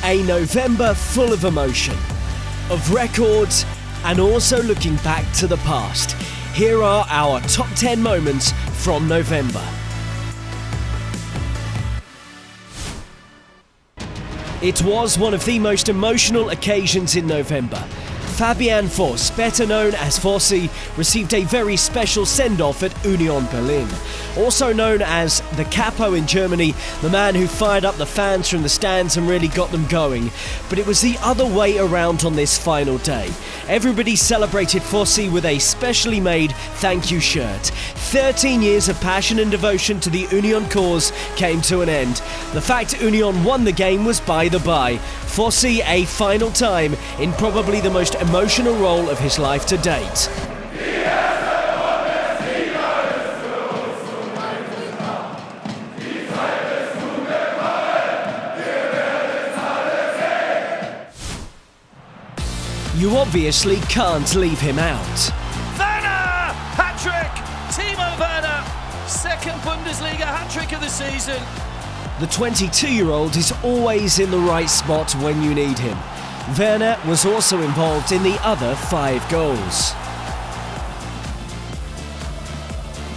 A November full of emotion, of records, and also looking back to the past. Here are our top 10 moments from November. It was one of the most emotional occasions in November. Fabian Voss, better known as Vossi, received a very special send-off at Union Berlin. Also known as the Capo in Germany, the man who fired up the fans from the stands and really got them going. But it was the other way around on this final day. Everybody celebrated Vossi with a specially made thank you shirt. 13 years of passion and devotion to the Union cause came to an end. The fact Union won the game was by the by. Vossi a final time in probably the most emotional role of his life to date. You obviously can't leave him out. Werner! Hat-trick! Timo Werner! Second Bundesliga hat-trick of the season. The 22-year-old is always in the right spot when you need him. Werner was also involved in the other 5 goals.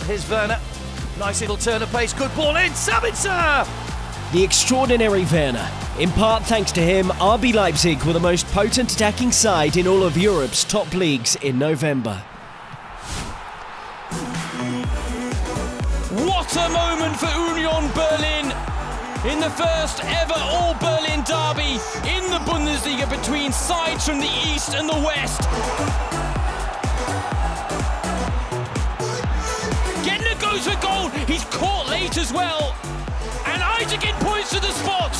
Here's Werner. Nice little turn of pace. Good ball in. Sabitzer! The extraordinary Werner. In part thanks to him, RB Leipzig were the most potent attacking side in all of Europe's top leagues in November. What a moment for Union Berlin in the first ever All-Berlin derby in the Bundesliga between sides from the east and the west. Gentner goes for goal, he's caught late as well, and Isaacin points to the spot.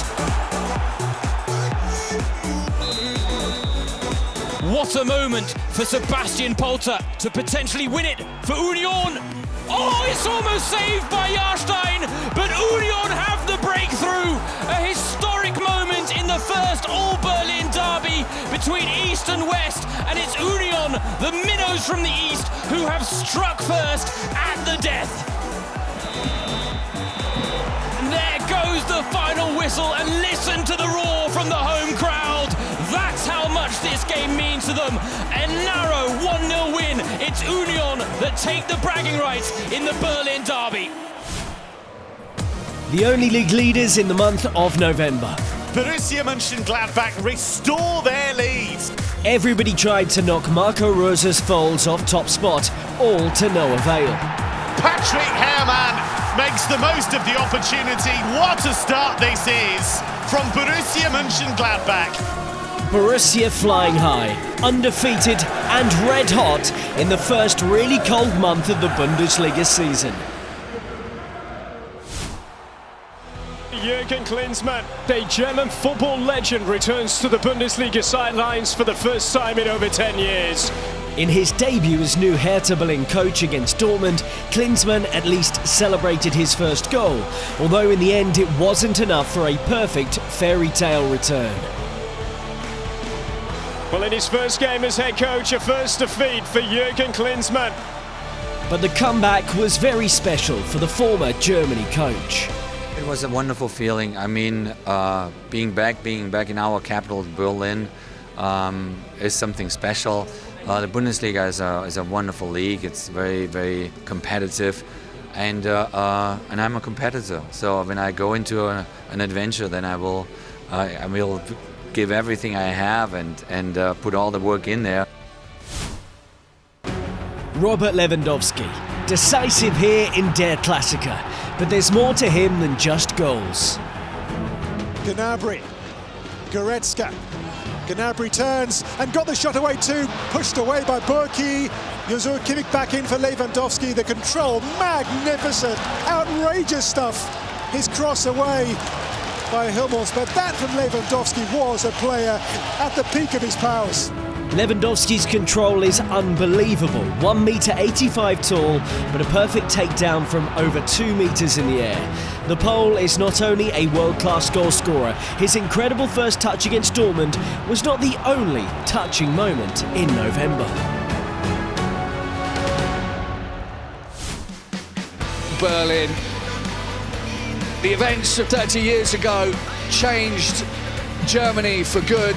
What a moment for Sebastian Polter to potentially win it for Union. Oh, it's almost saved by Jahrstein, but Union have the breakthrough. A historic moment in the first All-Berlin derby between East and West, and it's Union, the minnows from the East, who have struck first at the death. And there goes the final whistle, and listen to the roar from the home crowd. That's how much this game means to them. A narrow 1-0 win. It's Union that take the bragging rights in the Berlin derby. The only league leaders in the month of November. Borussia Mönchengladbach restore their lead. Everybody tried to knock Marco Rosa's Foles off top spot, all to no avail. Patrick Herrmann makes the most of the opportunity. What a start this is from Borussia Mönchengladbach. Borussia flying high, undefeated and red hot in the first really cold month of the Bundesliga season. Jürgen Klinsmann, a German football legend, returns to the Bundesliga sidelines for the first time in over 10 years. In his debut as new Hertha Berlin coach against Dortmund, Klinsmann at least celebrated his first goal, although in the end it wasn't enough for a perfect fairy tale return. Well, in his first game as head coach, a first defeat for Jürgen Klinsmann. But the comeback was very special for the former Germany coach. It was a wonderful feeling. I mean, being back in our capital, Berlin, is something special. The Bundesliga is a wonderful league. It's very, very competitive, and I'm a competitor. So when I go into an adventure, then I will give everything I have and put all the work in there. Robert Lewandowski, decisive here in Der Klassiker, but there's more to him than just goals. Gnabry, Goretzka. Gnabry turns and got the shot away too, pushed away by Burki. Joshua Kimmich back in for Lewandowski. The control, magnificent, outrageous stuff. His cross away by Hummels, but that from Lewandowski was a player at the peak of his powers. Lewandowski's control is unbelievable. 1.85 m tall, but a perfect takedown from over 2 meters in the air. The Pole is not only a world-class goal scorer, his incredible first touch against Dortmund was not the only touching moment in November. Berlin. The events of 30 years ago changed Germany for good,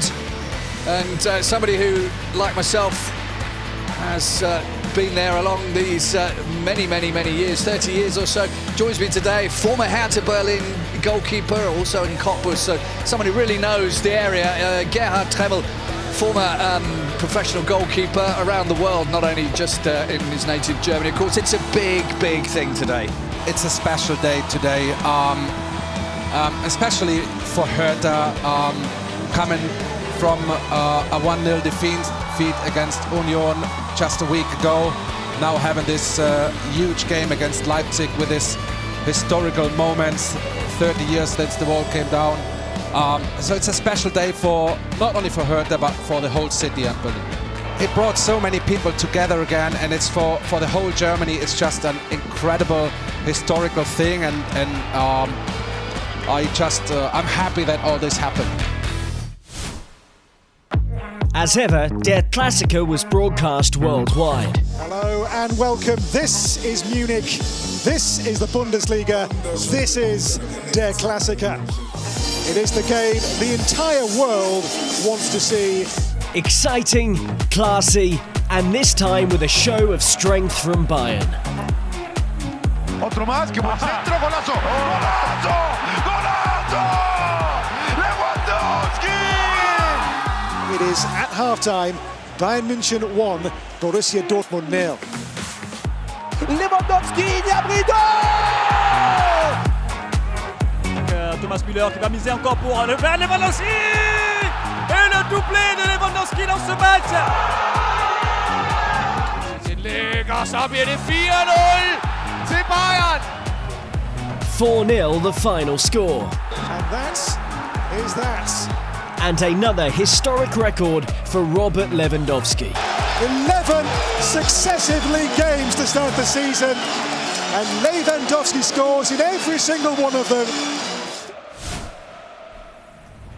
and somebody who, like myself, has been there along these many years, 30 years or so, joins me today, former Hertha Berlin goalkeeper, also in Cottbus, so someone who really knows the area, Gerhard Tremmel, former professional goalkeeper around the world, not only just in his native Germany. Of course, it's a big thing today. It's a special day today, especially for Hertha, coming from a 1-0 defeat against Union just a week ago, now having this huge game against Leipzig with this historical moments, 30 years since the wall came down. So it's a special day for not only for Hertha but for the whole city and Berlin. It brought so many people together again, and it's for the whole Germany. It's just an incredible historical thing, and I'm happy that all this happened. As ever, Der Klassiker was broadcast worldwide. Hello and welcome. This is Munich. This is the Bundesliga. This is Der Klassiker. It is the game the entire world wants to see. Exciting, classy, and this time with a show of strength from Bayern. Otro más, que buen centro, golazo! Golazo! Golazo! Lewandowski! It is at half-time, Bayern München 1, Borussia Dortmund 0. Lewandowski, il y a pris Thomas Müller qui va miser encore pour vers Lewandowski! Et le doublé de Lewandowski dans ce match! Ça viene 4-0! C'est Bayern! 4-0 the final score. And that is that. And another historic record for Robert Lewandowski. 11 successive league games to start the season, and Lewandowski scores in every single one of them.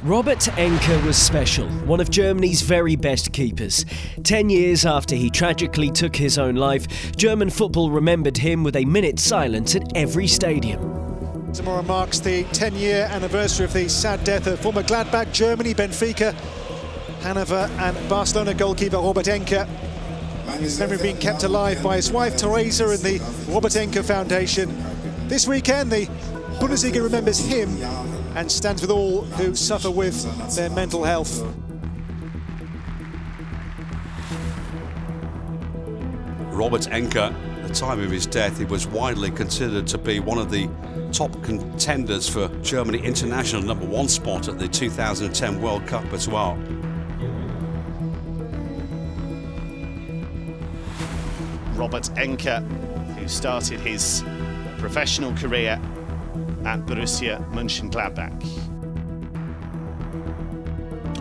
Robert Enke was special, one of Germany's very best keepers. 10 years after he tragically took his own life, German football remembered him with a minute's silence at every stadium. Tomorrow marks the 10-year anniversary of the sad death of former Gladbach, Germany, Benfica, Hanover and Barcelona goalkeeper Robert Enke. His memory being kept alive by his wife Teresa and the Robert Enke Foundation. This weekend the Bundesliga remembers him and stands with all who suffer with their mental health. Robert Enke, at the time of his death, he was widely considered to be one of the top contenders for Germany international #1 spot at the 2010 World Cup as well. Robert Enke, who started his professional career at Borussia Mönchengladbach.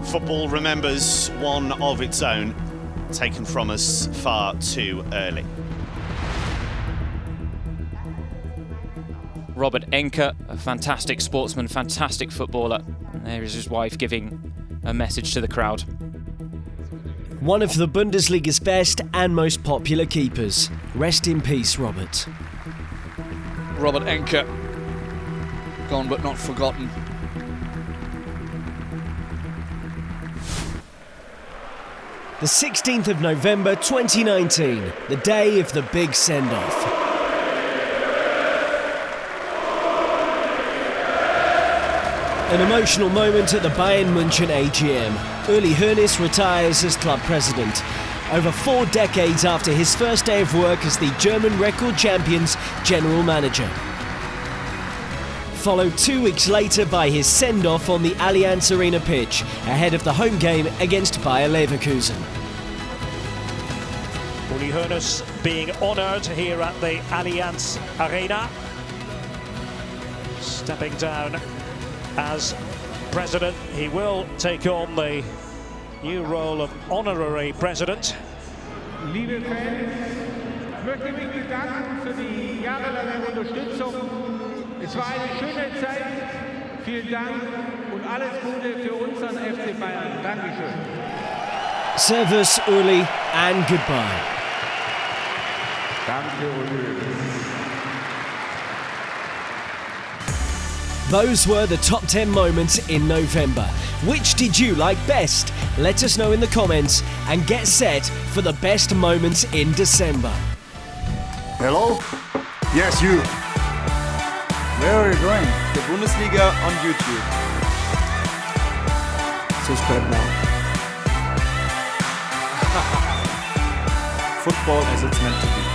Football remembers one of its own, taken from us far too early. Robert Enke, a fantastic sportsman, fantastic footballer. And there is his wife giving a message to the crowd. One of the Bundesliga's best and most popular keepers. Rest in peace, Robert. Robert Enke, gone but not forgotten. The 16th of November 2019, the day of the big send-off. An emotional moment at the Bayern München AGM. Uli Hoeness retires as club president. Over 4 decades after his first day of work as the German record champions' general manager. Followed 2 weeks later by his send-off on the Allianz Arena pitch, ahead of the home game against Bayer Leverkusen. Uli Hoeness being honoured here at the Allianz Arena. Stepping down as president, he will take on the new role of honorary president. Liebe Fans, ich möchte mich bedanken für die jahrelange Unterstützung. Es war eine schöne Zeit. Vielen Dank und alles Gute für unseren FC Bayern. Dankeschön. Servus, Uli, and goodbye. Danke, Uli. Those were the top 10 moments in November. Which did you like best? Let us know in the comments and get set for the best moments in December. Hello? Yes, you. Where are you going? The Bundesliga on YouTube. Subscribe now. Football as it's meant to be.